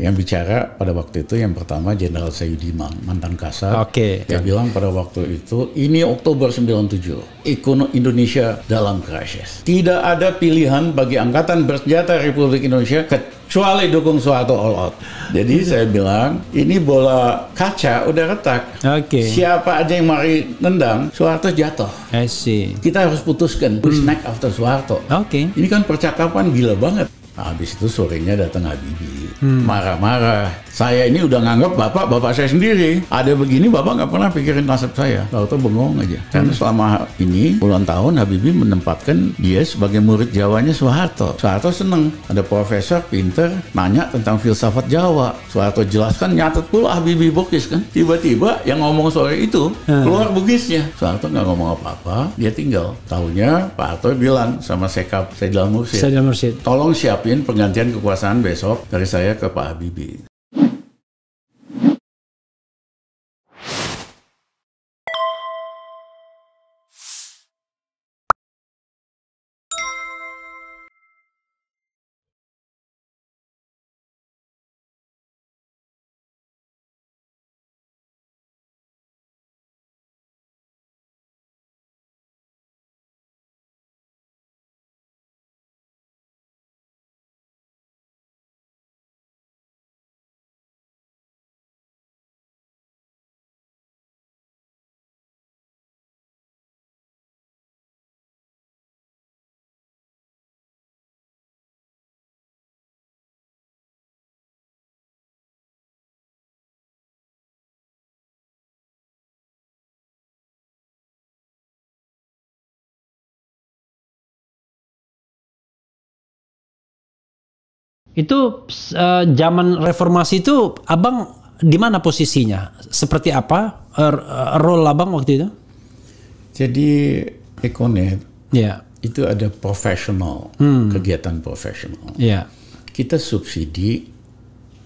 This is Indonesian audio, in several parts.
Yang bicara pada waktu itu yang pertama Jenderal Sayudiman, mantan Kasat. Dia bilang pada waktu itu, ini Oktober 97, ekonomi Indonesia dalam krisis. Tidak ada pilihan bagi Angkatan Bersenjata Republik Indonesia kecuali dukung Soeharto all out. Jadi saya bilang, ini bola kaca udah retak. Siapa aja yang mari nendang, Soeharto jatuh. Kita harus putuskan, who's next after Soeharto. Ini kan percakapan gila banget. Nah, habis itu sorenya datang Habibie, marah-marah. Saya ini udah nganggap bapak saya sendiri. Ada begini bapak nggak pernah pikirin nasib saya. Lalu bengong aja. Karena selama ini puluhan tahun Habibie menempatkan dia sebagai murid Jawanya Soeharto. Soeharto seneng. Ada profesor pinter nanya tentang filsafat Jawa. Soeharto jelaskan, nyatet pula Habibie Bugis kan. Tiba-tiba yang ngomong sore itu keluar Bugisnya. Soeharto nggak ngomong apa-apa, dia tinggal. Tahunya Pak Harto bilang sama Sekap Saidal Mursyid, tolong siapin penggantian kekuasaan besok dari saya ke Pak Habibie. Itu zaman reformasi itu abang di mana posisinya? Seperti apa role abang waktu itu? Jadi Ekonet itu ada profesional, kegiatan profesional. Kita subsidi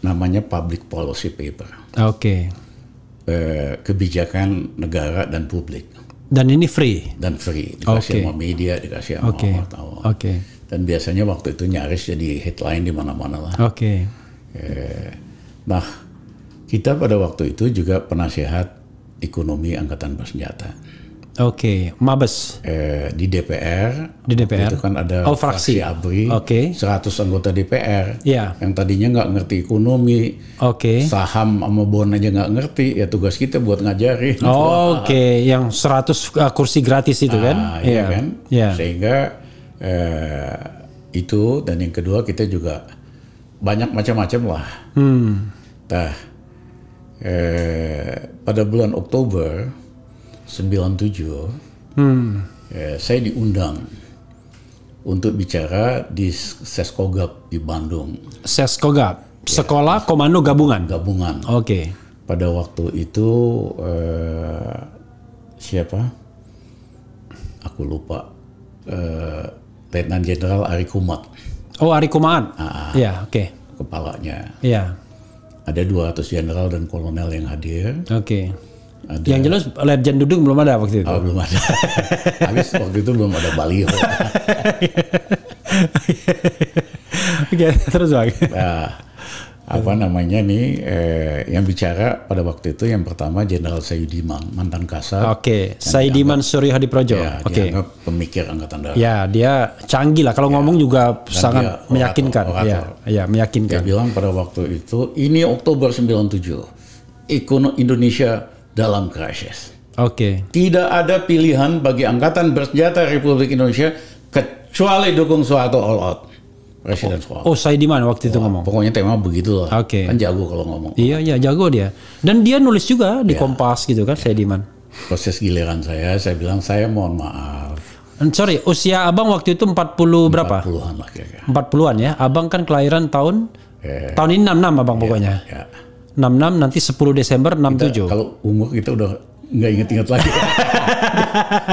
namanya public policy paper. Kebijakan negara dan publik. Dan ini free? Dan free, dikasih sama media, dikasih sama wartawan. Dan biasanya waktu itu nyaris jadi headline di mana-mana lah. Nah, kita pada waktu itu juga penasihat ekonomi Angkatan Bersenjata. Mabes. Di DPR. Itu kan ada fraksi ABRI, 100 anggota DPR. Yang tadinya nggak ngerti ekonomi, saham sama bond aja nggak ngerti, ya tugas kita buat ngajarin. Yang 100 kursi gratis itu kan? Iya kan? Sehingga itu, dan yang kedua kita juga banyak macam-macam lah. Nah, pada bulan Oktober 97 saya diundang untuk bicara di Seskogab di Bandung. Seskogab, Sekolah Komando Gabungan. Pada waktu itu siapa? Aku lupa. Letnan Jenderal Ari Kumat. Ari Kumat. Kepalanya. Ada 200 jenderal dan kolonel yang hadir. Yang jelas Letjen Dudung belum ada waktu itu. Belum ada. Habis waktu itu belum ada baliho. Terus Bang. Apa namanya nih, yang bicara pada waktu itu yang pertama Jenderal Sayudiman, mantan Kasat. Sayudiman Suryo Hadiprojo. Dianggap pemikir Angkatan Darat. Dia canggih lah kalau ngomong juga sangat meyakinkan. Meyakinkan. Dia bilang pada waktu itu, ini Oktober 97, ekonomi Indonesia dalam krisis. Tidak ada pilihan bagi Angkatan Bersenjata Republik Indonesia kecuali dukung Soeharto all out. Presiden Soeharto. Sayudiman waktu itu ngomong. Pokoknya tema begitu lah. Kan jago kalau ngomong. Iya, jago dia. Dan dia nulis juga di Kompas gitu kan, Sayudiman. Proses giliran saya bilang saya mohon maaf. Sorry, usia abang waktu itu 40 berapa? 40-an lah kira-kira. 40-an ya. Abang kan kelahiran tahun ini 66 abang pokoknya. 66 nanti 10 Desember 67. Kalau umur kita udah nggak inget-inget lagi.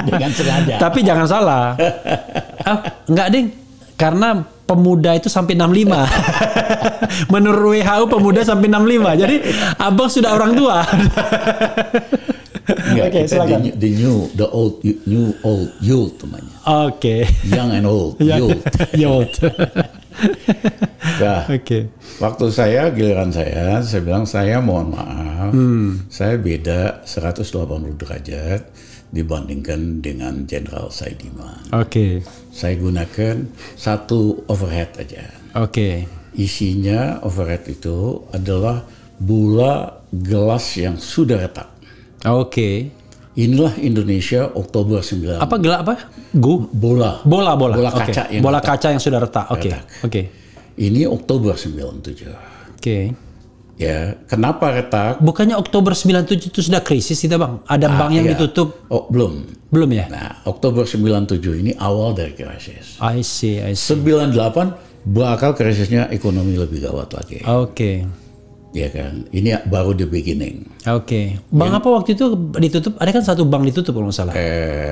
Dengan sengaja. Tapi jangan salah. Enggak ding. Karena pemuda itu sampai 65. Menurut WHO pemuda sampai 65. Jadi abang sudah orang tua. Silakan. The old youth namanya. Young and old, youth. Nah, waktu giliran saya bilang saya mohon maaf, saya beda 180 derajat dibandingkan dengan Jenderal Saidiman. Saya gunakan satu overhead aja. Isinya overhead itu adalah bola gelas yang sudah retak. Inilah Indonesia Oktober 9. Apa gelas apa? Bola kaca yang bola retak. Kaca yang sudah retak. Ini Oktober 97. Ya, kenapa retak? Bukannya Oktober 97 itu sudah krisis kita, Bang? Ada bank yang ditutup? Oh, belum. Belum ya? Nah, Oktober 97 ini awal dari krisis. I see. 98 bakal krisisnya ekonomi lebih gawat lagi. Ya kan, ini baru the beginning. Bank apa waktu itu ditutup? Ada kan satu bank ditutup kalau nggak salah.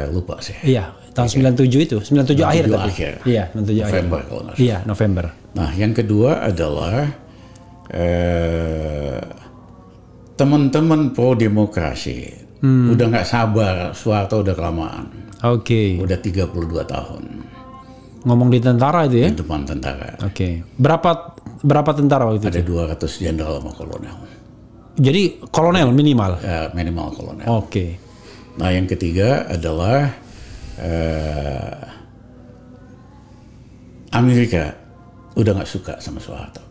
Lupa sih. Iya, tahun 97 itu, 97 akhir tadi. Iya, 97 November akhir. Kalau nggak salah. Iya, November. Nah, yang kedua adalah teman-teman pro demokrasi udah nggak sabar, Soeharto udah kelamaan. Udah 32 tahun. Ngomong di tentara itu ya? Di depan tentara. Berapa tentara waktu itu? Ada 200 jenderal sama kolonel. Jadi kolonel minimal? Minimal kolonel. Nah, yang ketiga adalah Amerika udah nggak suka sama Soeharto.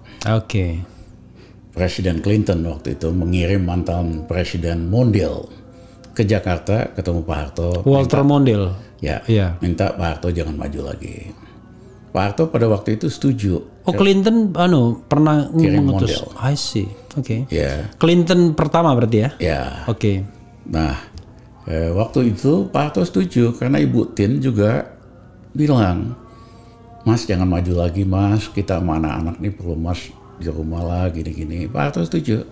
Presiden Clinton waktu itu mengirim mantan Presiden Mondale ke Jakarta ketemu Pak Harto. Walter Mondale. Minta Pak Harto jangan maju lagi. Pak Harto pada waktu itu setuju. Clinton pernah mengutus. I see. Clinton pertama berarti ya? Nah, waktu itu Pak Harto setuju karena Ibu Tin juga bilang, Mas jangan maju lagi Mas, kita sama anak-anak nih perlu Mas di rumah lah gini-gini. Pak Harto setuju.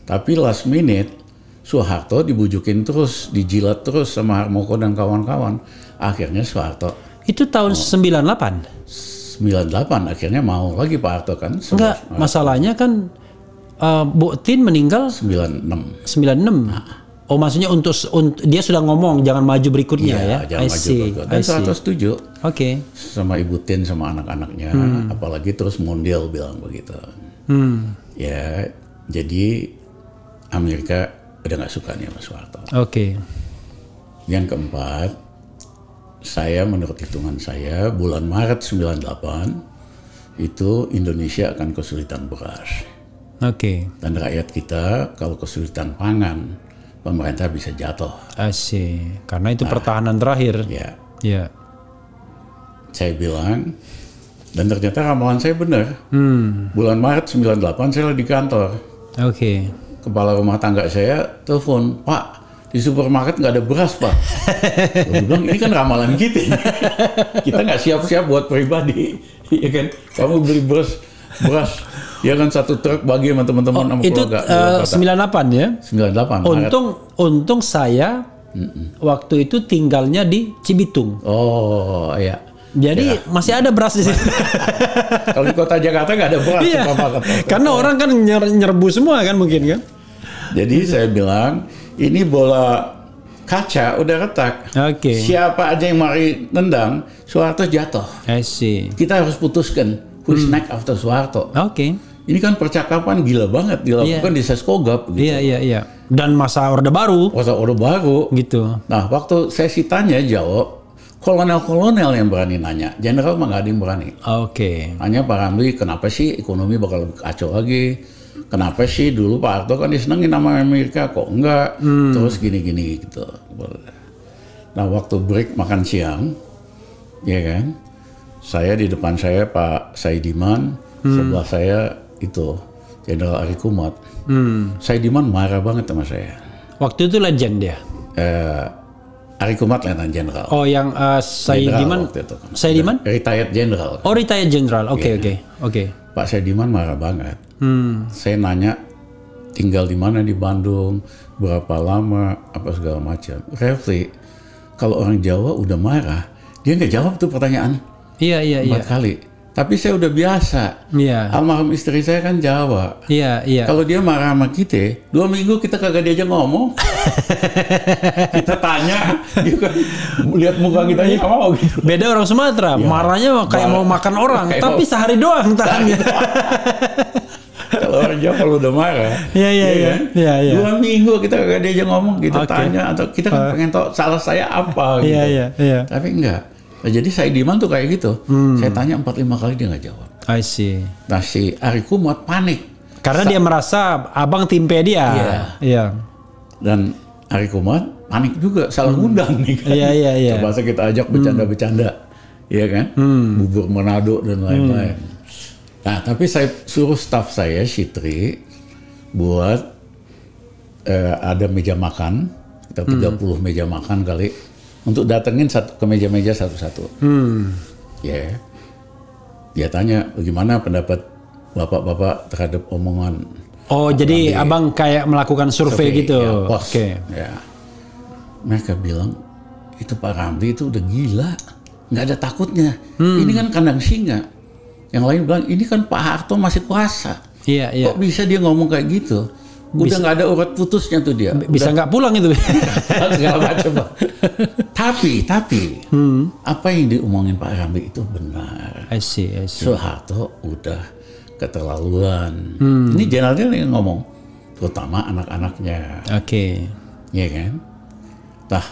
Tapi last minute Soeharto dibujukin terus, dijilat terus sama Harmoko dan kawan-kawan. Akhirnya Soeharto. Itu tahun 98? 98 akhirnya mau lagi Pak Harto kan. Enggak, masalahnya kan Bu Tin meninggal 96. Oh maksudnya untuk dia sudah ngomong jangan maju berikutnya ya? Jangan maju berikutnya. Dan Soeharto setuju. Sama Ibu Tin sama anak-anaknya. Apalagi terus Mondale bilang begitu. Ya, jadi Amerika udah nggak suka nih sama Soeharto. Yang keempat, saya menurut hitungan saya bulan Maret 98 itu Indonesia akan kesulitan beras. Dan rakyat kita kalau kesulitan pangan, pemerintah bisa jatuh. Karena itu pertahanan terakhir. Saya bilang, dan ternyata ramalan saya benar. Bulan Maret 98 saya lagi di kantor. Kepala rumah tangga saya telepon, Pak, di supermarket nggak ada beras Pak. Gue bilang ini kan ramalan kita. Kita nggak siap-siap buat pribadi, ya kan? Kamu beli beras, ya kan satu truk bagi sama teman-teman sama keluarga. Itu 98 ya? 98. Untung saya waktu itu tinggalnya di Cibitung. Jadi masih ada beras di sini. Kalau di kota Jakarta nggak ada beras. Karena orang kan nyerbu semua kan mungkin kan. Jadi saya bilang ini bola kaca udah retak. Siapa aja yang mari nendang, Soeharto jatuh. Kita harus putuskan who's next after Soeharto. Ini kan percakapan gila banget dilakukan di Seskogap. Gitu. Iya. Dan masa Orde Baru. Gitu. Nah waktu sesi tanya jawab, kolonel-kolonel yang berani nanya, jenderal mah nggak ada yang berani. Hanya Pak Ramli, kenapa sih ekonomi bakal kacau lagi? Kenapa sih dulu Pak Harto kan disenengin sama Amerika, kok enggak? Terus gini-gini gitu. Nah waktu break makan siang, ya kan, saya di depan saya Pak Saidiman, sebelah saya itu Jenderal Ari Kumat. Saidiman marah banget sama saya. Waktu itu legend dia? Ari Kumat Letnan Jenderal. Yang Saidiman? Saidiman? Retired Jenderal. Retired Jenderal. Oke. Pak Saidiman marah banget. Saya nanya tinggal di mana di Bandung, berapa lama, apa segala macam. Refli, kalau orang Jawa udah marah, dia nggak jawab tuh pertanyaan. 4 kali. Tapi saya udah biasa. Iya. Almarhum istri saya kan Jawa. Iya, iya. Kalau dia marah sama kita, 2 minggu kita kagak diajak ngomong. Kita tanya, dia kan lihat muka kita aja nggak mau gitu. Beda orang Sumatera, marahnya kayak mau makan orang, tapi sehari doang tahannya. Kalau orang Jawa kalau udah marah, iya. 2 minggu kita kagak diajak ngomong, kita tanya, atau kita kan pengen tahu salah saya apa gitu. Iya. Tapi enggak. Nah, jadi Saidiman tuh kayak gitu. Saya tanya 4-5 kali dia nggak jawab. I see. Nah si Ari Kumot panik. Karena dia merasa abang timpe dia. Iya. Dan Ari Kumot panik juga, salah undang nih kan. Iya. Coba kita ajak bercanda-bercanda. Iya kan? Bubur Manado dan lain-lain. Nah tapi saya suruh staf saya, Syitri, buat ada meja makan. Kita 30 meja makan kali. Untuk datengin ke meja-meja satu-satu. Ya. Dia tanya, bagaimana pendapat bapak-bapak terhadap omongan. Oh, jadi abang kayak melakukan survei gitu. Ya, Oke. Ya. Mereka bilang, itu Pak Ramli itu udah gila. Nggak ada takutnya. Ini kan kandang singa. Yang lain bilang, ini kan Pak Harto masih kuasa. Iya. Kok bisa dia ngomong kayak gitu? Udah nggak ada urat putusnya tuh dia. Bisa nggak pulang itu. Segala macam. Tapi apa yang diomongin Pak Ramli itu benar. I see. Soeharto udah keterlaluan. Ini jenderalnya yang ngomong, terutama anak-anaknya. Oke. Iya kan? Nah,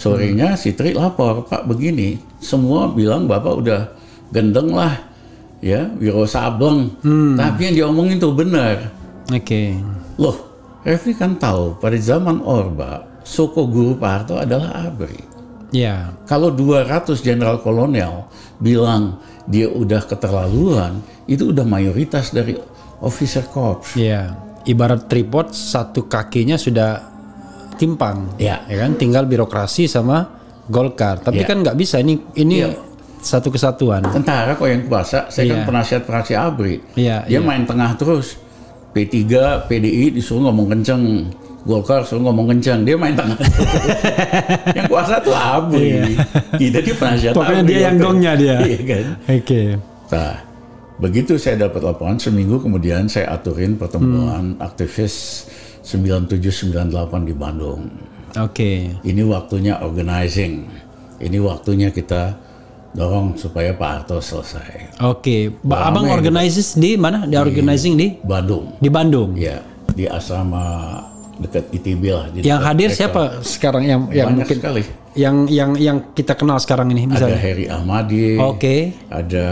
sorenya Syitri lapor, Pak begini, semua bilang Bapak udah gendeng lah, ya, Wiro Sableng. Tapi yang diomongin tuh benar. Oke. Loh, Refli kan tahu pada zaman Orba, Soko Guru Pak Harto adalah ABRI. Ya. Kalau 200 jenderal kolonel bilang dia udah keterlaluan, itu udah mayoritas dari officer corps. Iya. Ibarat tripod, satu kakinya sudah timpang. Ya kan? Tinggal birokrasi sama Golkar. Tapi kan nggak bisa. Ini satu kesatuan. Tentara kok yang kuasa. Saya kan penasihat fraksi ABRI. Dia main tengah terus. P3, PDI disuruh ngomong kenceng, Golkar suruh ngomong kenceng, dia main tengah. Yang kuasa tuh ABRI. Kita dia penasihat ABRI. Pokoknya dia yang gongnya dia. Iya kan? Oke. Nah, begitu saya dapat laporan, seminggu kemudian saya aturin pertemuan aktivis 9798 di Bandung. Oke. Ini waktunya organizing. Ini waktunya kita dorong supaya Pak Harto selesai. Oke. Abang organizes di mana? Di organizing di Bandung. Di Bandung. Ya, di asrama dekat ITB lah. Yang hadir siapa sekarang yang banyak mungkin sekali. Yang kita kenal sekarang ini misalnya. Ada Heri Ahmadi. Oke. Ada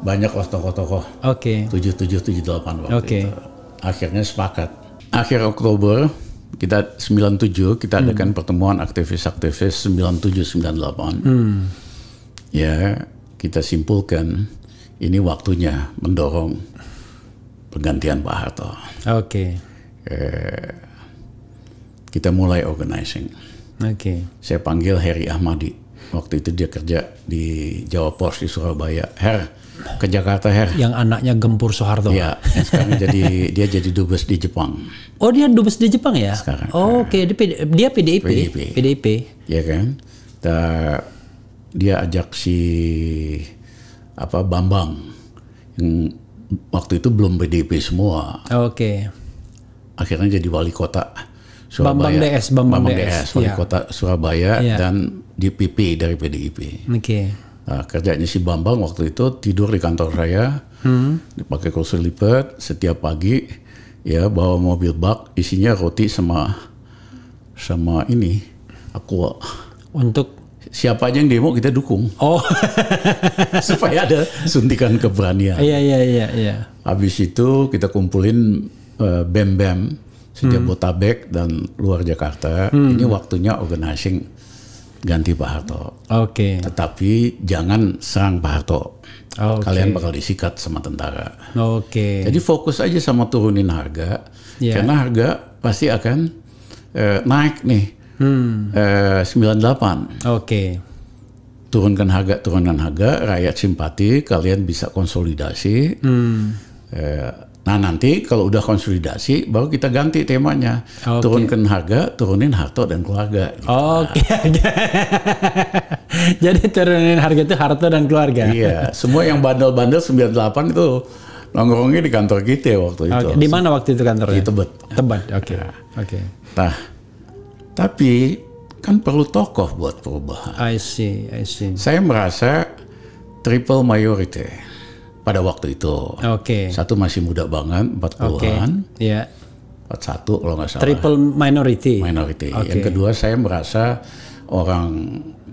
banyak tokoh-tokoh. Oke. 7778 waktu itu. Akhirnya sepakat. Akhir Oktober kita 97 kita adakan pertemuan aktivis-aktivis 9798. Ya, kita simpulkan ini waktunya mendorong pergantian Pak Harto. Oke. Kita mulai organizing. Oke. Saya panggil Heri Ahmadi. Waktu itu dia kerja di Jawa Pos di Surabaya. Her, ke Jakarta Her. Yang anaknya Gempur Soeharto. Ya, sekarang dia jadi dubes di Jepang. Oh, dia dubes di Jepang ya? Sekarang. Oke, dia PDIP. Ya kan? Dia ajak si Bambang yang waktu itu belum PDIP semua. Oke. Akhirnya jadi wali kota Surabaya. Bambang DS, wali kota Surabaya dan DPP dari PDIP. Oke. Nah, kerjanya si Bambang waktu itu tidur di kantor saya, dipakai kursi lipat setiap pagi, ya bawa mobil bak isinya roti sama ini aqua. Untuk siapa aja yang demo kita dukung. Oh. Supaya ada suntikan keberanian. Iya. Habis itu kita kumpulin BEM-BEM Jabodetabek dan luar Jakarta. Ini waktunya organizing ganti Pak Harto. Oke. Tetapi jangan serang Pak Harto. Kalian bakal disikat sama tentara. Oke. Jadi fokus aja sama turunin harga. Karena harga pasti akan naik nih. 98. Oke. Turunkan harga, rakyat simpati, kalian bisa konsolidasi. Nah nanti kalau udah konsolidasi baru kita ganti temanya. Turunkan harga, turunin Harto dan keluarga. Gitu. Oke. Jadi turunin harga itu Harto dan keluarga. Iya, semua yang bandel-bandel 98 itu nongkrongnya di kantor kita waktu itu. Di mana waktu itu kantornya? Di Tebet. Tebet, oke. Oke. Nah, tapi kan perlu tokoh buat perubahan. I see. Saya merasa triple majority pada waktu itu. Oke. Satu masih muda banget, 40-an. Iya. 41 kalau nggak salah. Triple minority. Yang kedua saya merasa orang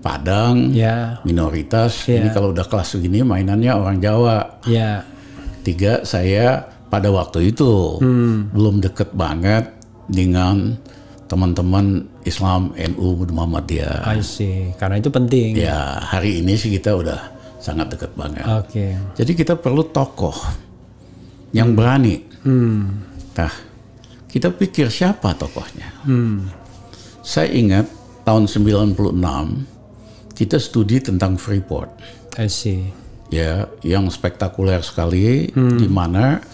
Padang, minoritas. Ini kalau udah kelas segini mainannya orang Jawa. Tiga, saya pada waktu itu belum deket banget dengan teman-teman Islam NU Muhammadiyah. I see. Karena itu penting. Ya, hari ini sih kita udah sangat dekat banget. Oke. Jadi kita perlu tokoh yang berani. Nah, kita pikir siapa tokohnya? Saya ingat tahun 96 kita studi tentang Freeport. I see. Ya, yang spektakuler sekali, di mana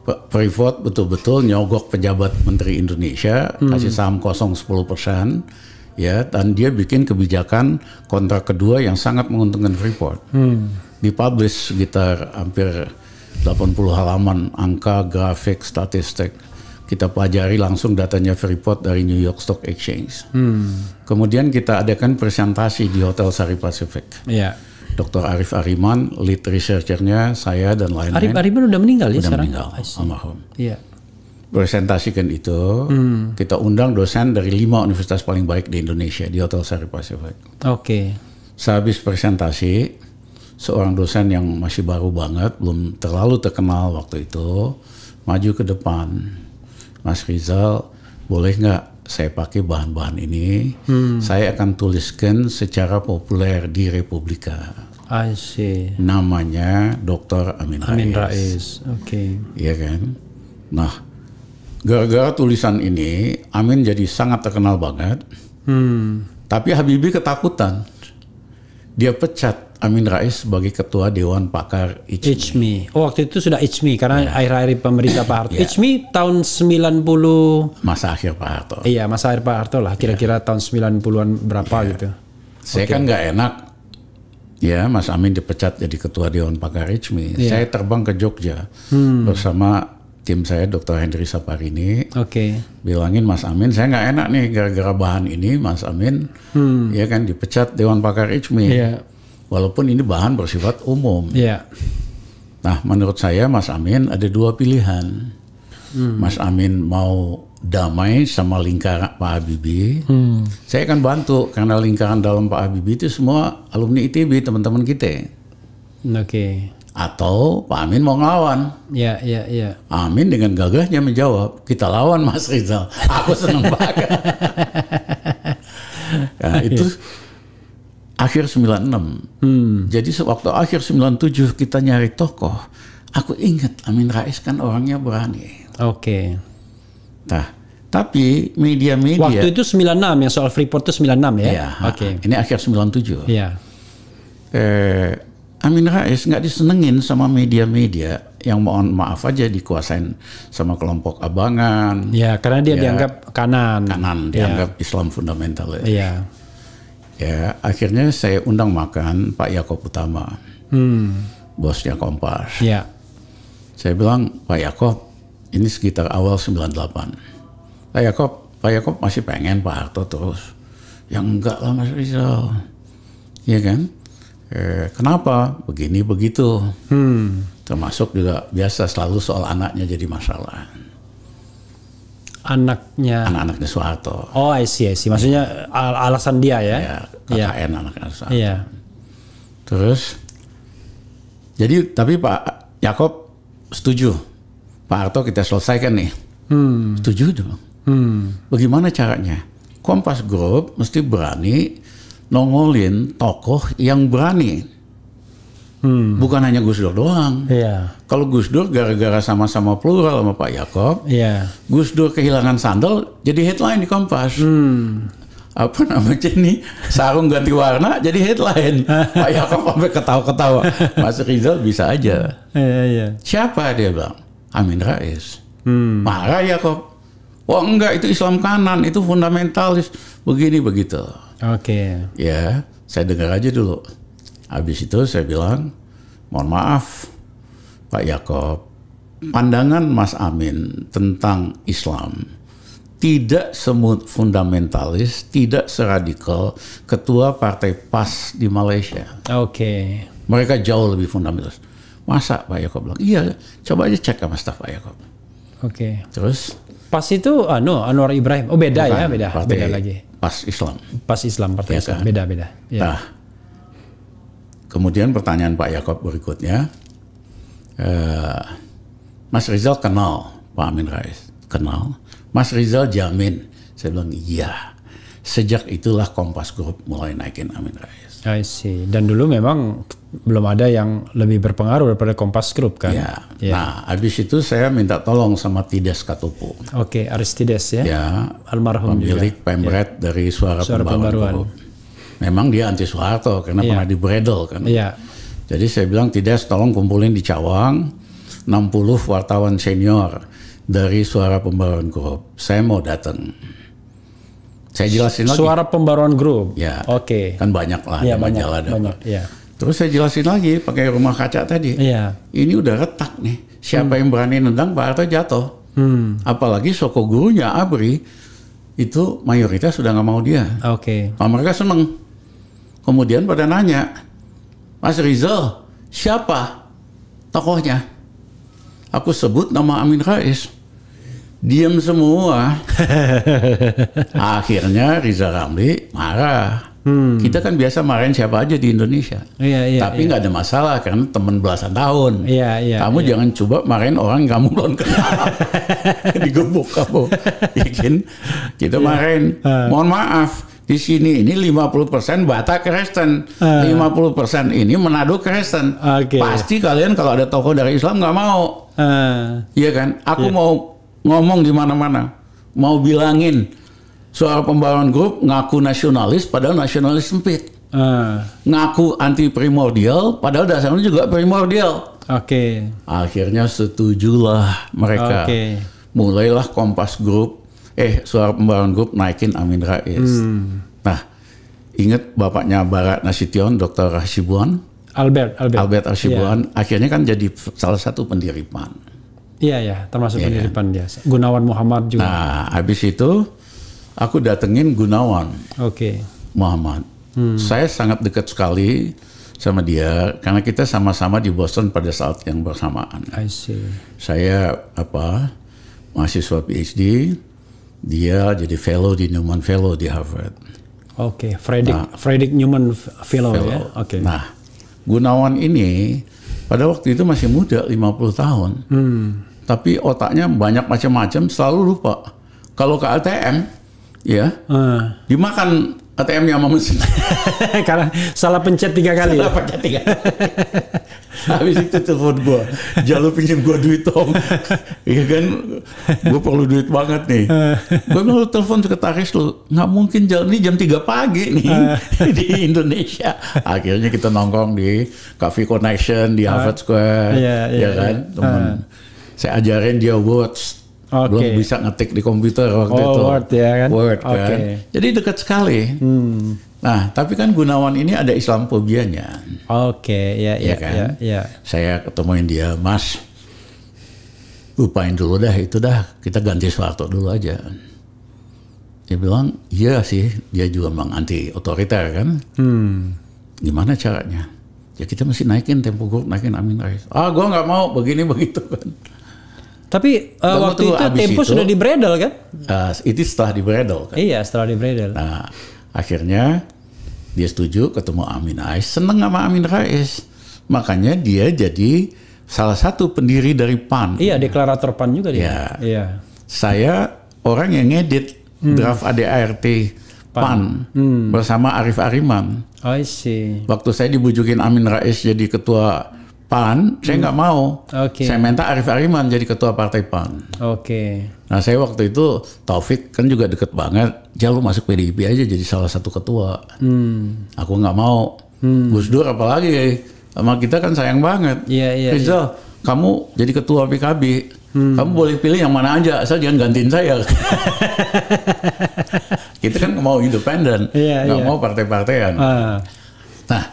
Freeport betul-betul nyogok pejabat Menteri Indonesia, kasih saham kosong 10%. Ya, dan dia bikin kebijakan kontrak kedua yang sangat menguntungkan Freeport. Dipublish sekitar hampir 80 halaman, angka, grafik, statistik. Kita pelajari langsung datanya Freeport dari New York Stock Exchange. Kemudian kita adakan presentasi di Hotel Sari Pacific. Dr. Arif Ariman, lead researchernya, saya dan lain-lain. Arif Ariman udah meninggal ya sekarang? Udah meninggal, almarhum. Iya. Presentasikan itu, kita undang dosen dari 5 universitas paling baik di Indonesia di Hotel Sari Pacific. Oke. Sehabis presentasi, seorang dosen yang masih baru banget, belum terlalu terkenal waktu itu, maju ke depan. Mas Rizal, boleh nggak saya pakai bahan-bahan ini? Saya akan tuliskan secara populer di Republika. I see. Namanya Dr. Amin Rais. Oke. Iya kan? Nah, gara-gara tulisan ini, Amin jadi sangat terkenal banget. Tapi Habibie ketakutan. Dia pecat Amin Rais sebagai ketua Dewan Pakar ICMI. Oh, waktu itu sudah ICMI karena akhir-akhir pemerintah Pak Harto. ICMI tahun 90. Masa akhir Pak Harto. Iya, masa akhir Pak Harto lah. Kira-kira tahun 90-an berapa gitu. Saya kan nggak enak. Ya, Mas Amin dipecat jadi ketua Dewan Pakar ICMI. Saya terbang ke Jogja bersama tim saya Dr. Hendri Saparini. Bilangin Mas Amin, saya nggak enak nih gara-gara bahan ini Mas Amin ya kan dipecat Dewan Pakar ICMI. Walaupun ini bahan bersifat umum. Nah, menurut saya Mas Amin ada dua pilihan. Mas Amin mau damai sama lingkaran Pak Habibie. Saya akan bantu karena lingkaran dalam Pak Habibie itu semua alumni ITB, teman-teman kita. Atau Pak Amin mau ngelawan. Amin dengan gagahnya menjawab, kita lawan Mas Rizal. Aku senang banget. Nah, itu akhir 96. Jadi waktu akhir 97 kita nyari tokoh. Aku ingat Amin Rais kan orangnya berani. Nah, tapi media-media. Waktu itu 96 yang soal Freeport itu 96 ya? Ini akhir 97. Amin Rais nggak disenengin sama media-media yang mohon maaf aja dikuasain sama kelompok abangan. Karena dia dianggap kanan. Dianggap Islam fundamental. Ya, akhirnya saya undang makan Pak Yaakob Utama, bosnya Kompas. Saya bilang, Pak Yaakob, ini sekitar awal 98. Pak Yaakob masih pengen Pak Harto terus. Ya enggak lah Mas Rizal. Iya kan? Kenapa? Begini begitu. Termasuk juga biasa selalu soal anaknya jadi masalah. Anak-anaknya Soeharto. Oh, I see. Maksudnya alasan dia ya? KKN anaknya Soeharto. Terus, jadi tapi Pak Yaakob setuju. Pak Harto kita selesaikan nih. Setuju dong. Bagaimana caranya? Kompas Group mesti berani nongolin tokoh yang berani. Bukan hanya Gus Dur doang. Kalau Gus Dur gara-gara sama-sama plural sama Pak Yaakob, Gus Dur kehilangan sandal jadi headline di Kompas. Apa namanya nih, sarung ganti warna jadi headline. Pak Yaakob sampai ketawa-ketawa. Mas Rizal bisa aja. Siapa dia bang? Amin Rais. Marah Yakob. Oh enggak, itu Islam kanan, itu fundamentalis, begini begitu. Oke. Ya, saya dengar aja dulu. Habis itu saya bilang, mohon maaf Pak Yakob, pandangan Mas Amin tentang Islam tidak fundamentalis, tidak seradikal ketua partai PAS di Malaysia. Oke. Mereka jauh lebih fundamentalis. Masa Pak Yakob bilang, iya, coba aja cek sama staf Pak Yakob. Oke. Terus? PAS itu Anwar Ibrahim. Oh beda ya, beda lagi. PAS Islam. PAS Islam, partai Islam. Kan? Beda. Ya. Nah, kemudian pertanyaan Pak Yakob berikutnya, Mas Rizal kenal Pak Amin Rais? Kenal. Mas Rizal jamin? Saya bilang iya. Sejak itulah Kompas Group mulai naikin Amin Rais. I see. Dan dulu memang belum ada yang lebih berpengaruh daripada Kompas Group kan? Ya. Nah, habis itu saya minta tolong sama Tides Katupu. Oke, Aristides ya? Ya. Almarhum pemilik juga. Pemret dari Suara Pembaruan. Memang dia anti Soeharto karena pernah dibredel kan. Iya. Jadi saya bilang Tides tolong kumpulin di Cawang 60 wartawan senior dari Suara Pembaruan Group. Saya mau datang. Saya jelasin lagi. Suara Pembaruan Group. Ya. Oke. Kan banyak lah ya, majalah banyak. Ya. Terus saya jelasin lagi pakai rumah kaca tadi. Iya. Ini udah retak nih. Siapa yang berani nendang Pak Harto jatuh. Apalagi Soko gurunya Abri itu mayoritas sudah nggak mau dia. Oke. Nah, mereka seneng. Kemudian pada nanya, Mas Rizal siapa tokohnya? Aku sebut nama Amin Rais. Diam semua. Akhirnya Rizal Ramli marah. Kita kan biasa marahin siapa aja di Indonesia. Tapi nggak ada masalah karena teman belasan tahun. Kamu jangan coba marahin orang yang kamu belum kenal. Digebuk kamu. Bikin kita marahin. Mohon maaf. Di sini ini 50% Batak Kristen, 50% ini Manado Kristen. Pasti kalian kalau ada tokoh dari Islam nggak mau. Iya kan? Aku mau ngomong di mana-mana, mau bilangin Suara Pembaruan Group ngaku nasionalis, padahal nasionalis sempit. Ngaku anti primordial, padahal dasarnya juga primordial. Akhirnya setujulah mereka. Mulailah Kompas Group, Suara Pembaruan Group naikin Amin Rais. Nah, ingat bapaknya Barat Nasution, Dr. Hasibuan? Albert Hasibuan, akhirnya kan jadi salah satu pendiri PAN. Iya, termasuk pendiri PAN dia. Gunawan Muhammad juga. Nah, habis itu aku datengin Gunawan Muhammad. Saya sangat dekat sekali sama dia karena kita sama-sama di Boston pada saat yang bersamaan. I see. Saya mahasiswa PhD, dia jadi fellow di Newman Fellow di Harvard. Frederick Newman Fellow. Ya. Nah, Gunawan ini pada waktu itu masih muda, 50 tahun. Tapi otaknya banyak macam-macam, selalu lupa. Kalau ke ATM, dimakan ATM-nya sama mesin. Karena salah pencet 3 kali. Salah pencet 3 kali. Habis itu telepon gue, jangan pinjam gue duit dong. Iya kan, gue perlu duit banget nih. Gue bilang, telepon sekretaris lu, nggak mungkin jalan ini jam 3 pagi nih di Indonesia. Akhirnya kita nongkrong di Cafe Connection di Harvard Square, ya kan, temen. Saya ajarin dia Words. Belum bisa ngetik di komputer waktu itu. Word kan. Jadi dekat sekali. Nah, tapi kan Gunawan ini ada Islamofobianya. Saya ketemuin dia, Mas, lupain dulu dah itu dah, kita ganti Soeharto dulu aja. Dia bilang, iya sih, dia juga memang anti otoriter kan. Gimana caranya? Ya kita mesti naikin Tempo Group, naikin Amin Rais. Gue nggak mau begini begitu kan. Tapi waktu itu Tempo sudah dibredel kan? Itu setelah dibredel kan? Iya, setelah dibredel. Nah, akhirnya dia setuju ketemu Amin Rais, seneng sama Amin Rais. Makanya dia jadi salah satu pendiri dari PAN. Iya, deklarator PAN juga dia. Iya. Saya orang yang ngedit draft ADART PAN bersama Arif Ariman. I see. Waktu saya dibujukin Amin Rais jadi ketua PAN, saya nggak mau. Saya minta Arif Ariman jadi ketua partai PAN. Nah, saya waktu itu Taufik kan juga deket banget. Jangan lu masuk PDIP aja jadi salah satu ketua. Aku nggak mau. Gus Dur apalagi sama kita kan sayang banget. Iya. Rizal, kamu jadi ketua PKB, kamu boleh pilih yang mana aja, asal jangan gantiin saya. Kita kan mau independen, nggak mau partai-partaian. Nah,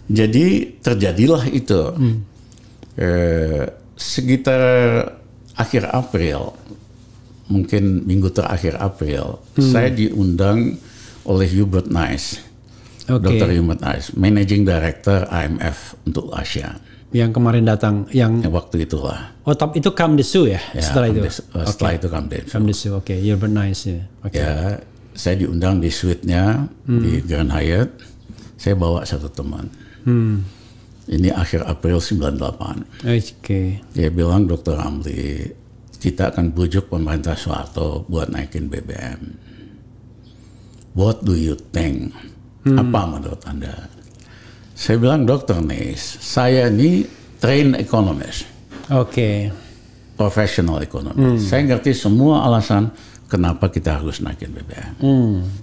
jadi terjadilah itu. Sekitar akhir April, mungkin minggu terakhir April, saya diundang oleh Hubert Nice, Dr. Hubert Nice, Managing Director IMF untuk Asia. Yang kemarin datang, yang waktu itulah. Oh, tapi itu Kamdesu ya? Setelah itu? Setelah itu Kamdesu. Kamdesu, oke. Hubert Nice ya. Ya, saya diundang di suite-nya di Grand Hyatt. Saya bawa satu teman. Ini akhir April 98. Dia bilang, Dr. Ramli, kita akan bujuk pemerintah Soeharto buat naikin BBM. What do you think? Apa menurut Anda? Saya bilang, Dr. Nice, saya ini trained economist. Professional economist. Saya ngerti semua alasan kenapa kita harus naikin BBM.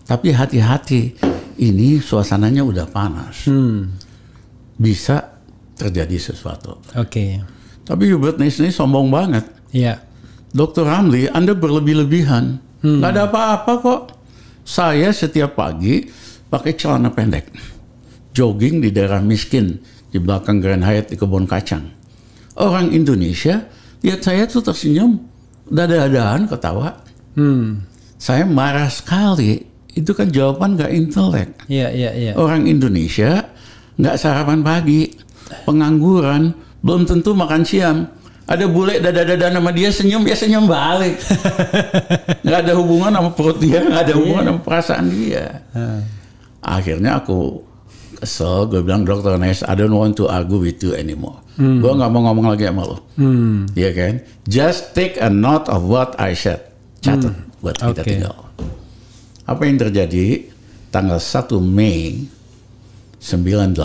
Tapi hati-hati, ini suasananya udah panas. Bisa terjadi sesuatu. Tapi Hubert Nice ini sombong banget. Dr. Ramli, Anda berlebih-lebihan. Nggak ada apa-apa kok. Saya setiap pagi pakai celana pendek, jogging di daerah miskin di belakang Grand Hyatt di Kebun Kacang. Orang Indonesia lihat saya tuh tersenyum, dada-dadaan ketawa. Saya marah sekali. Itu kan jawaban nggak intelek. Orang Indonesia nggak sarapan pagi, pengangguran, belum tentu makan siang. Ada bule dada-dada sama dia senyum, ya senyum balik. Nggak ada hubungan sama perut dia, nggak ada hubungan sama perasaan dia. Akhirnya aku kesel, gue bilang, Dr. Nice, I don't want to argue with you anymore. Gue nggak mau ngomong lagi sama lo. Iya kan? Just take a note of what I said. Catat buat kita tinggal. Apa yang terjadi? Tanggal 1 Mei 98,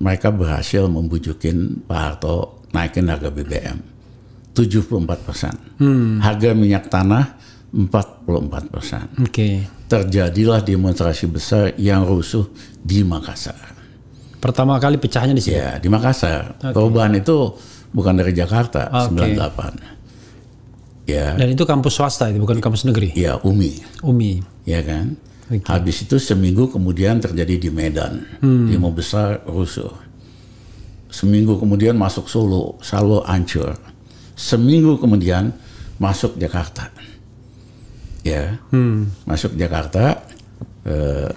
mereka berhasil membujukin Pak Harto naikin harga BBM 74%. Harga minyak tanah 44%. Terjadilah demonstrasi besar yang rusuh di Makassar. Pertama kali pecahnya di sini? Ya, di Makassar. Perubahan itu bukan dari Jakarta, 98. Ya. Dan itu kampus swasta, itu bukan kampus negeri? Ya, UMI. Ya kan? Habis itu seminggu kemudian terjadi di Medan. Demo besar rusuh. Seminggu kemudian masuk Solo hancur. Seminggu kemudian masuk Jakarta. Ya, masuk Jakarta,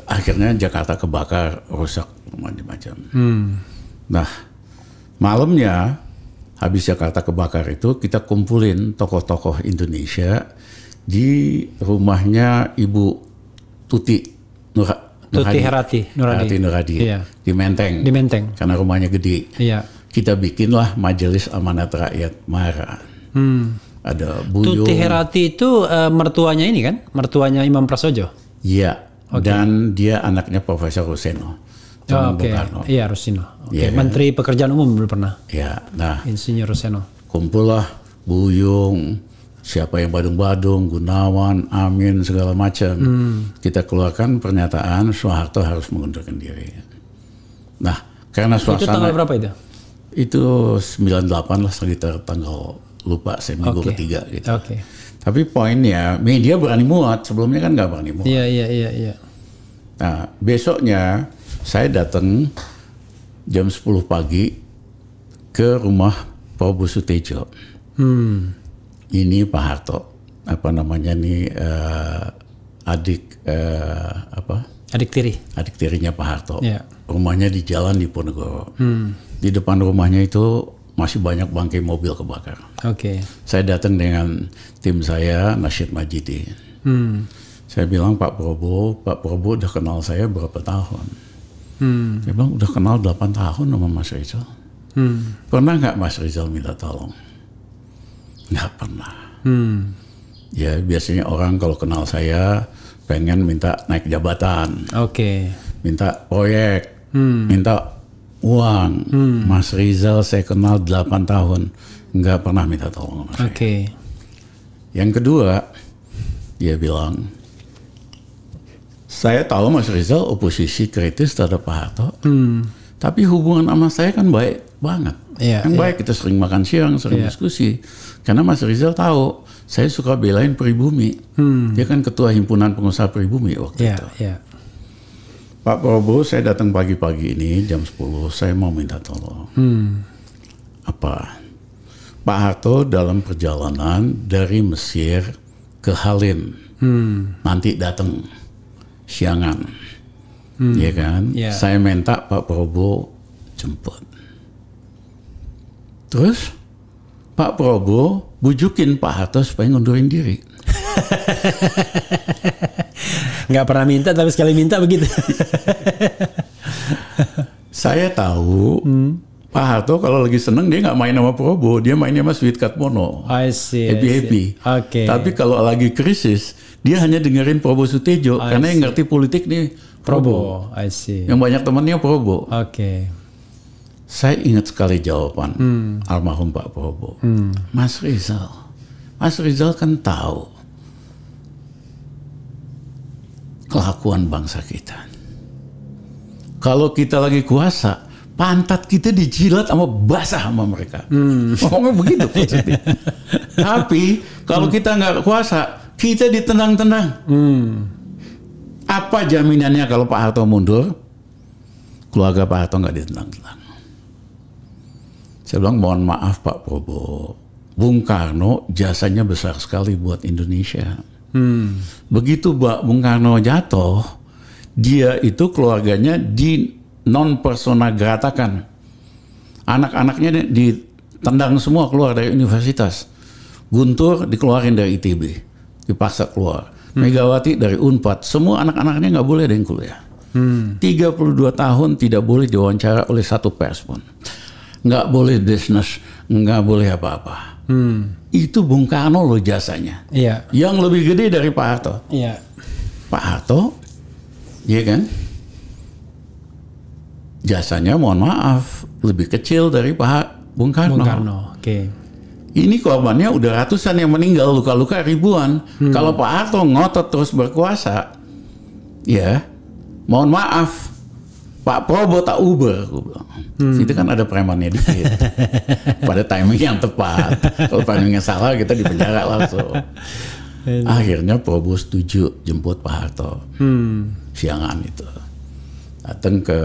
akhirnya Jakarta kebakar, rusak, macam-macam. Nah, malamnya habis Jakarta kebakar itu kita kumpulin tokoh-tokoh Indonesia di rumahnya Ibu Tuti Nuradi di Menteng. Karena rumahnya gede. Kita bikinlah Majelis Amanat Rakyat MARA. Ada Buyung. Tuti Herati itu mertuanya ini kan? Mertuanya Imam Prasojo? Iya. Dan dia anaknya Profesor Ruseno. Iya, Ruseno. Menteri Pekerjaan Umum dulu pernah. Iya. Nah, Insinyur Ruseno. Kumpullah Buyung, siapa yang Badung-Badung, Gunawan, Amin, segala macam. Kita keluarkan pernyataan Soeharto harus mengundurkan diri. Nah, karena suasana... Itu tanggal berapa itu? Itu 98 lah, sekitar tanggal, lupa saya, minggu ketiga gitu. Tapi poinnya, media berani muat, sebelumnya kan nggak berani muat. Iya. Nah, besoknya saya datang jam 10 pagi ke rumah Prabowo Sutejo. Ini Pak Harto, apa namanya nih, adik tirinya Pak Harto. Rumahnya di Jalan Diponegoro. Di depan rumahnya itu masih banyak bangkai mobil kebakar. Saya datang dengan tim saya, Nasyid Majidi. Saya bilang, Pak Prabowo udah kenal saya berapa tahun? Dia bilang, udah kenal 8 tahun sama Mas Rizal. Pernah nggak Mas Rizal minta tolong? Nggak pernah. Ya, biasanya orang kalau kenal saya pengen minta naik jabatan, minta proyek, minta uang. Mas Rizal saya kenal 8 tahun, nggak pernah minta tolong sama saya. Yang kedua, dia bilang, saya tahu Mas Rizal oposisi kritis terhadap Pak Harto, tapi hubungan sama saya kan baik. banget. Yang baik kita sering makan siang, sering diskusi. Karena Mas Rizal tahu saya suka belain pribumi. Dia kan ketua himpunan pengusaha pribumi waktu itu. Pak Prabowo, saya datang pagi-pagi ini jam 10, saya mau minta tolong. Apa? Pak Harto dalam perjalanan dari Mesir ke Halim. Nanti datang siangan. Ya kan? Saya minta Pak Prabowo jemput. Terus Pak Prabowo bujukin Pak Harto supaya ngundurin diri. Nggak pernah minta tapi sekali minta begitu. Saya tahu Pak Harto kalau lagi seneng dia nggak main sama Prabowo, dia mainnya sama Sweet Katmono. Happy. Tapi kalau lagi krisis dia hanya dengerin Prabowo Sutejo karena yang ngerti politik nih Prabowo. Yang banyak temannya Prabowo. Saya ingat sekali jawaban almarhum Pak Prabowo. Mas Rizal kan tahu kelakuan bangsa kita. Kalau kita lagi kuasa, pantat kita dijilat sama basah sama mereka. Ngomongnya begitu. Tapi kalau kita nggak kuasa, kita ditendang-tendang. Apa jaminannya kalau Pak Harto mundur, keluarga Pak Harto nggak ditendang-tendang? Saya bilang mohon maaf Pak Prabowo, Bung Karno jasanya besar sekali buat Indonesia. Begitu Bung Karno jatuh, dia itu keluarganya di non persona gratakan. Anak-anaknya ditendang semua keluar dari universitas. Guntur dikeluarin dari ITB, dipaksa keluar. Megawati dari Unpad, semua anak-anaknya nggak boleh ada yang kuliah. 32 tahun tidak boleh diwawancara oleh satu pers pun. Nggak boleh bisnis, nggak boleh apa-apa. Itu Bung Karno loh jasanya. Yang lebih gede dari Pak Harto. Pak Harto, ya kan? Jasanya mohon maaf lebih kecil dari Pak Bung Karno. Ini korbannya udah ratusan yang meninggal, luka-luka ribuan. Kalau Pak Harto ngotot terus berkuasa, ya mohon maaf, Pak Prabowo tak uber. Itu kan ada premannya dikit. Pada timing yang tepat. Kalau timingnya salah kita dipenjara langsung. Akhirnya Prabowo setuju jemput Pak Harto. Siangan itu. Datang ke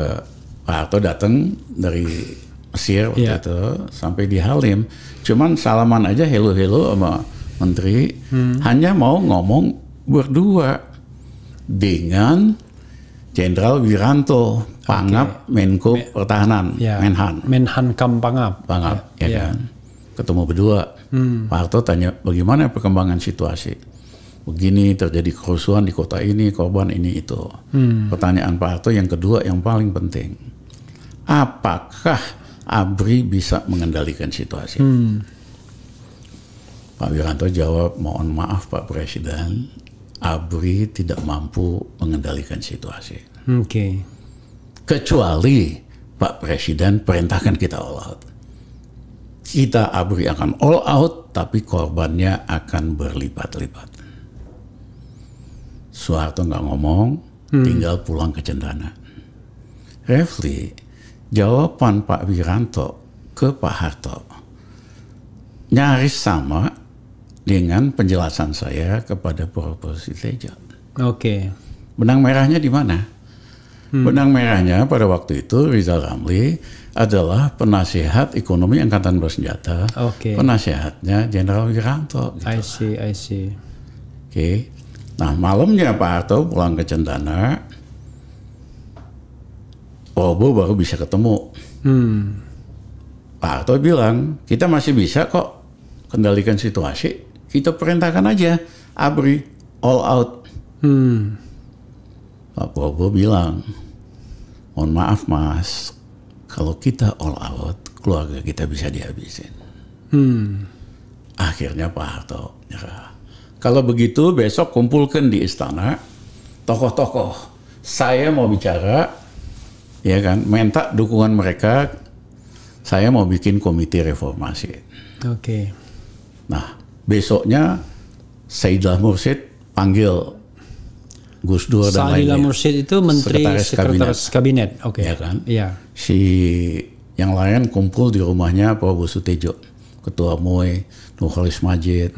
Pak Harto datang dari Mesir waktu itu sampai di Halim. Cuman salaman aja hello sama menteri. Hanya mau ngomong berdua dengan Jenderal Wiranto, Pangap, Menko Pertahanan, Menhan Pangap, ya kan. Ketemu berdua. Pak Harto tanya bagaimana perkembangan situasi. Begini terjadi kerusuhan di kota ini, korban ini itu. Pertanyaan Pak Harto yang kedua yang paling penting, apakah ABRI bisa mengendalikan situasi? Pak Wiranto jawab, mohon maaf Pak Presiden, ABRI tidak mampu mengendalikan situasi. Kecuali Pak Presiden perintahkan kita all out. Kita ABRI akan all out, tapi korbannya akan berlipat-lipat. Soeharto nggak ngomong, tinggal pulang ke Cendana. Refli, jawaban Pak Wiranto ke Pak Harto nyaris sama dengan penjelasan saya kepada Prabowo Sutejo. Benang merahnya di mana? Benang merahnya pada waktu itu Rizal Ramli adalah penasihat ekonomi Angkatan Bersenjata. Penasihatnya Jenderal Wiranto. Gitu. I see. Nah malamnya Pak Harto pulang ke Cendana, Prabowo baru bisa ketemu. Pak Harto bilang, kita masih bisa kok kendalikan situasi. Kita perintahkan aja ABRI all out. Pak Prabowo bilang, mohon maaf Mas, kalau kita all out, keluarga kita bisa dihabisin. Akhirnya Pak Harto nyerah. Kalau begitu besok kumpulkan di istana tokoh-tokoh. Saya mau bicara, ya kan, minta dukungan mereka. Saya mau bikin komite reformasi. Nah, besoknya Saidilah Mursyid panggil Gus Dur dan lainnya. Saidilah Mursyid itu Menteri Sekretaris Kabinet. Ya kan? Si Yang lain kumpul di rumahnya Prabowo Sutejo, Ketua MOE, Nurholis Majid,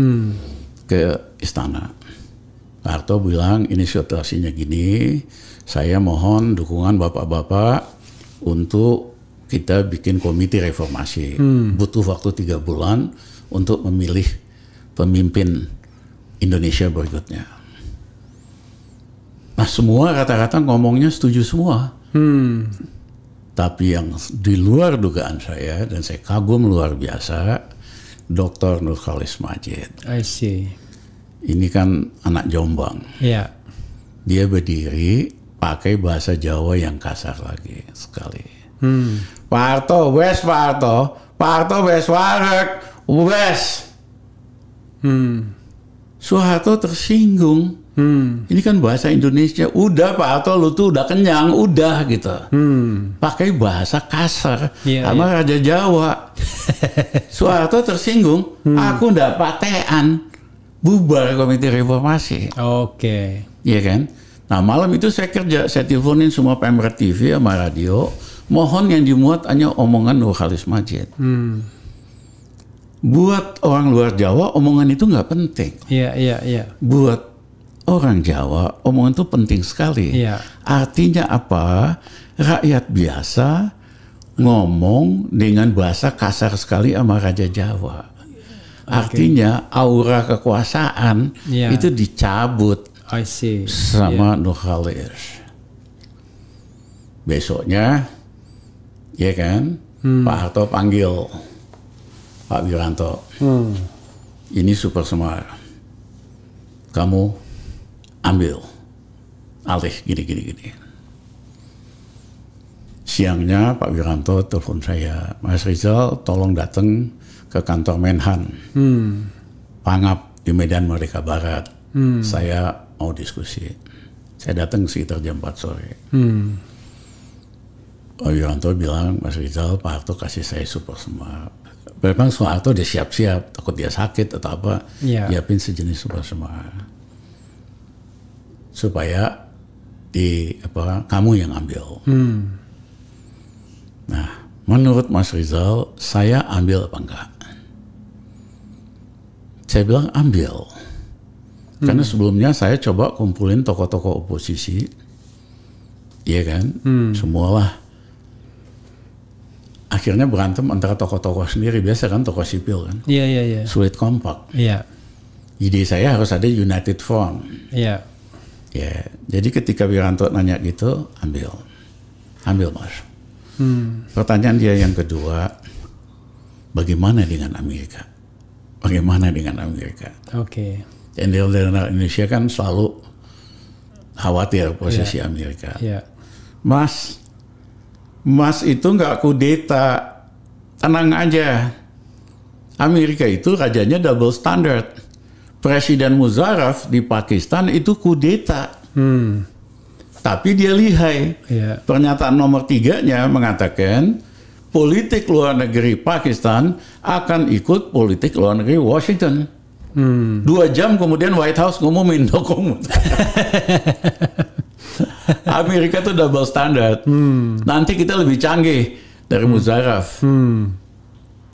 ke istana. Pak Harto bilang, ini situasinya gini, saya mohon dukungan bapak-bapak untuk kita bikin komite reformasi. Butuh waktu 3 bulan untuk memilih pemimpin Indonesia berikutnya. Nah, semua rata-rata ngomongnya setuju semua. Tapi yang di luar dugaan saya, dan saya kagum luar biasa, Dr. Nurholis Majid. I see. Ini kan anak Jombang. Iya. Dia berdiri pakai bahasa Jawa yang kasar lagi sekali. Pak Harto, wes Pak Harto. Pak Harto wes warek, wes. Soeharto tersinggung. Ini kan bahasa Indonesia. Udah Pak Harto, lu tuh udah kenyang, udah gitu. Pakai bahasa kasar sama Raja Jawa. Soeharto tersinggung. Aku ndak patean. Bubar komite reformasi. Oke. Iya kan? Nah, malam itu saya kerja, saya teleponin semua Pemret TV sama radio. Mohon yang dimuat hanya omongan Nurholis Majid. Buat orang luar Jawa, omongan itu nggak penting. Iya. Buat orang Jawa, omongan itu penting sekali. Iya. Artinya apa? Rakyat biasa ngomong dengan bahasa kasar sekali sama Raja Jawa. Artinya aura kekuasaan itu dicabut sama Nurholis. Besoknya, ya kan, Pak Harto panggil Pak Wiranto. Ini super semar. Kamu ambil alih gini. Siangnya Pak Wiranto telepon saya, Mas Rizal tolong datang ke kantor Menhan, Pangap di Medan Merdeka Barat. Saya mau diskusi. Saya datang sekitar jam 4 sore. Pak Wiranto bilang, Mas Rizal, Pak Harto kasih saya super semar. Memang Soeharto udah siap-siap, takut dia sakit atau apa, siapin sejenis super semar. Supaya kamu yang ambil. Nah, menurut Mas Rizal, saya ambil apa enggak? Saya bilang ambil. Karena sebelumnya saya coba kumpulin tokoh-tokoh oposisi. Iya kan? Semualah. Akhirnya berantem antara tokoh-tokoh sendiri. Biasa kan tokoh sipil kan? Iya. Sulit kompak. Iya. Ide saya harus ada united front. Iya. Ya, jadi ketika Wiranto nanya gitu, ambil Mas. Pertanyaan dia yang kedua, bagaimana dengan Amerika? Oke. Jenderal-jenderal Indonesia kan selalu khawatir posisi Amerika. Iya. Mas itu nggak kudeta, tenang aja. Amerika itu rajanya double standard. Presiden Musharraf di Pakistan itu kudeta. Tapi dia lihai. Pernyataan nomor 3-nya mengatakan politik luar negeri Pakistan akan ikut politik luar negeri Washington. 2 jam kemudian White House ngumumin dukung. Amerika itu double standard. Nanti kita lebih canggih dari Musharraf.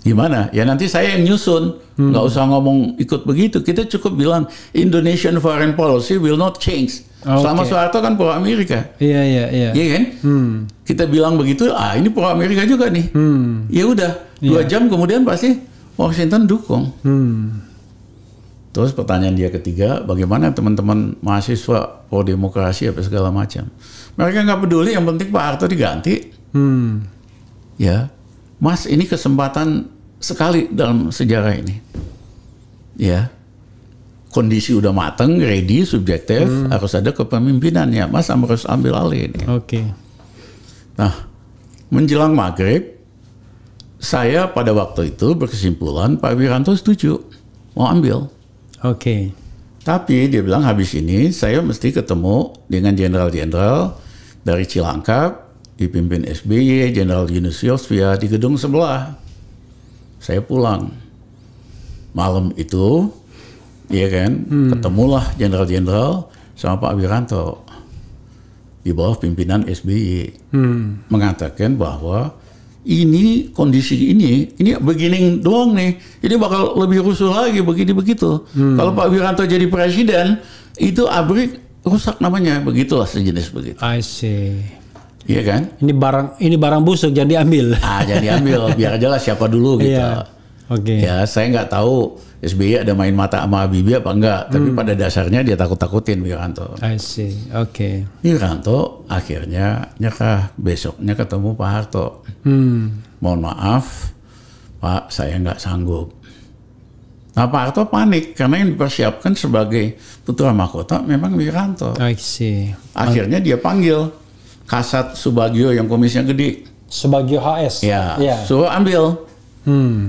Gimana? Ya nanti saya yang nyusun. Nggak usah ngomong ikut begitu. Kita cukup bilang Indonesian foreign policy will not change. Selama Soeharto kan pro Amerika. Iya. Iya kan? Kita bilang begitu, ini pro Amerika juga nih. Ya udah, 2 jam kemudian pasti Washington dukung. Terus pertanyaan dia ketiga, bagaimana teman-teman mahasiswa pro demokrasi apa segala macam. Mereka nggak peduli, yang penting Pak Harto diganti. Ya, Mas, ini kesempatan sekali dalam sejarah ini. Ya, kondisi udah mateng, ready, subjektif, harus ada kepemimpinannya. Mas harus ambil alih ini. Oke. Nah, menjelang maghrib, saya pada waktu itu berkesimpulan Pak Wiranto setuju mau ambil. Oke. Tapi dia bilang habis ini saya mesti ketemu dengan jenderal-jenderal dari Cilangkap, dipimpin SBY, Jenderal Yunus Yosvia di gedung sebelah. Saya pulang. Malam itu, ya kan, ketemulah jenderal-jenderal sama Pak Wiranto di bawah pimpinan SBY. Mengatakan bahwa ini kondisi ini beginning doang nih. Ini bakal lebih rusuh lagi begini begitu. Kalau Pak Wiranto jadi presiden, itu ABRI rusak namanya, begitulah sejenis begitu. I see. Iya kan? Ini barang busuk, jangan diambil. Jangan diambil, biar aja lah siapa dulu gitu. Iya. Oke. Ya, saya nggak tahu SBY ada main mata sama Habibie apa enggak, tapi pada dasarnya dia takut-takutin Wiranto. I see. Oke. Wiranto akhirnya nyerah, besoknya ketemu Pak Harto. Mohon maaf, Pak, saya nggak sanggup. Nah, Pak Harto panik karena yang dipersiapkan sebagai putra mahkota memang Wiranto. I see. Akhirnya dia panggil Kasat Subagio yang komisnya gede. Subagio HS. Ya, suruh ambil.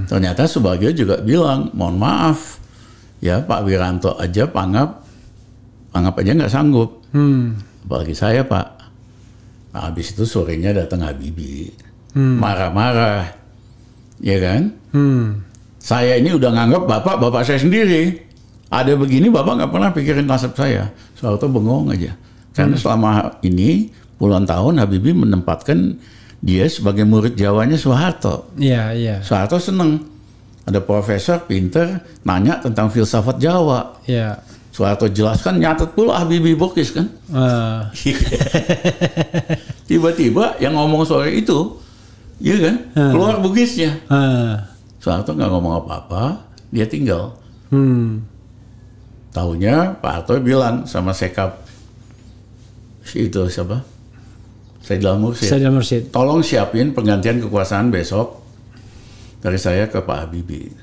Ternyata Subagio juga bilang, mohon maaf, ya Pak Wiranto aja Pangap aja nggak sanggup. Apalagi saya Pak. Nah, habis itu sorenya datang Habibie, marah-marah, ya kan? Saya ini udah nganggap bapak saya sendiri. Ada begini bapak nggak pernah pikirin nasib saya. Soeharto bengong aja. Karena selama ini puluhan tahun Habibie menempatkan dia sebagai murid Jawanya Soeharto. Iya. Soeharto seneng. Ada profesor pinter nanya tentang filsafat Jawa. Iya. Soeharto jelaskan, nyatet pula Habibie Bokis kan. Tiba-tiba yang ngomong sore itu, iya kan, keluar Bokisnya. Soeharto nggak ngomong apa-apa, dia tinggal. Taunya Pak Harto bilang sama Sekap, itu siapa? Saidil Mursyid. Tolong siapin penggantian kekuasaan besok dari saya ke Pak Habibie.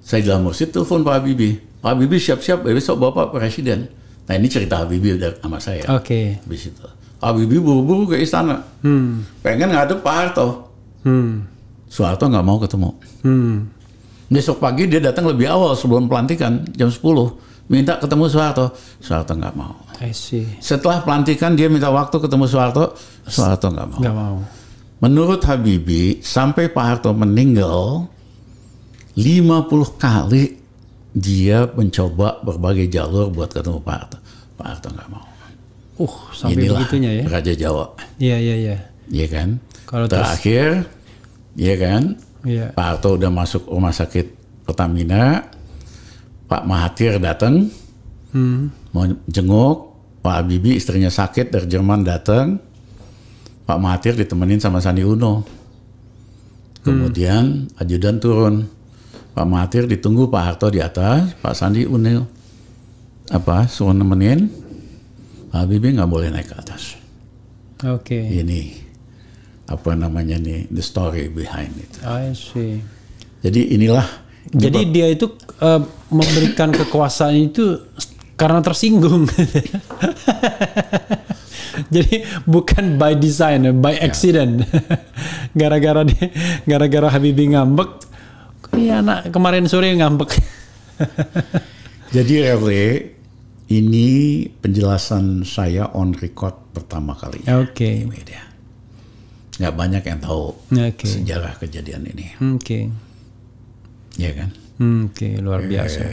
Saidil Mursyid telepon Pak Habibie. Pak Habibie siap-siap, besok Bapak presiden. Nah ini cerita Habibie udah sama saya. Oke. Habis itu Habibie buru-buru ke istana. Pengen ngadep Pak Harto. Soeharto nggak mau ketemu. Besok pagi dia datang lebih awal sebelum pelantikan, jam 10. Minta ketemu Soeharto. Soeharto nggak mau. I see. Setelah pelantikan dia minta waktu ketemu Soeharto. Soeharto nggak mau. Nggak mau. Menurut Habibie, sampai Pak Harto meninggal, 50 kali dia mencoba berbagai jalur buat ketemu Pak Harto. Pak Harto nggak mau. Sampai inilah begitunya ya. Raja Jawa. Iya. Iya kan? Kalau terakhir, iya kan? Iya. Pak Harto udah masuk rumah sakit Pertamina. Pak Mahathir datang, mau jenguk. Pak Habibie istrinya sakit dari Jerman datang. Pak Mahathir ditemenin sama Sandi Uno. Kemudian ajudan turun. Pak Mahathir ditunggu Pak Harto di atas. Pak Sandi Uno suruh nemenin. Pak Habibie nggak boleh naik ke atas. Oke. Ini the story behind it. I see. Jadi inilah. Jadi dia itu memberikan kekuasaan itu karena tersinggung. Jadi bukan by design, by accident. Gara-gara Habibie ngambek, ya anak kemarin sore ngambek. Jadi Revle, ini penjelasan saya on record pertama kali. Oke. Media. Nggak banyak yang tahu sejarah kejadian ini. Oke. Iya kan? Oke, luar biasa.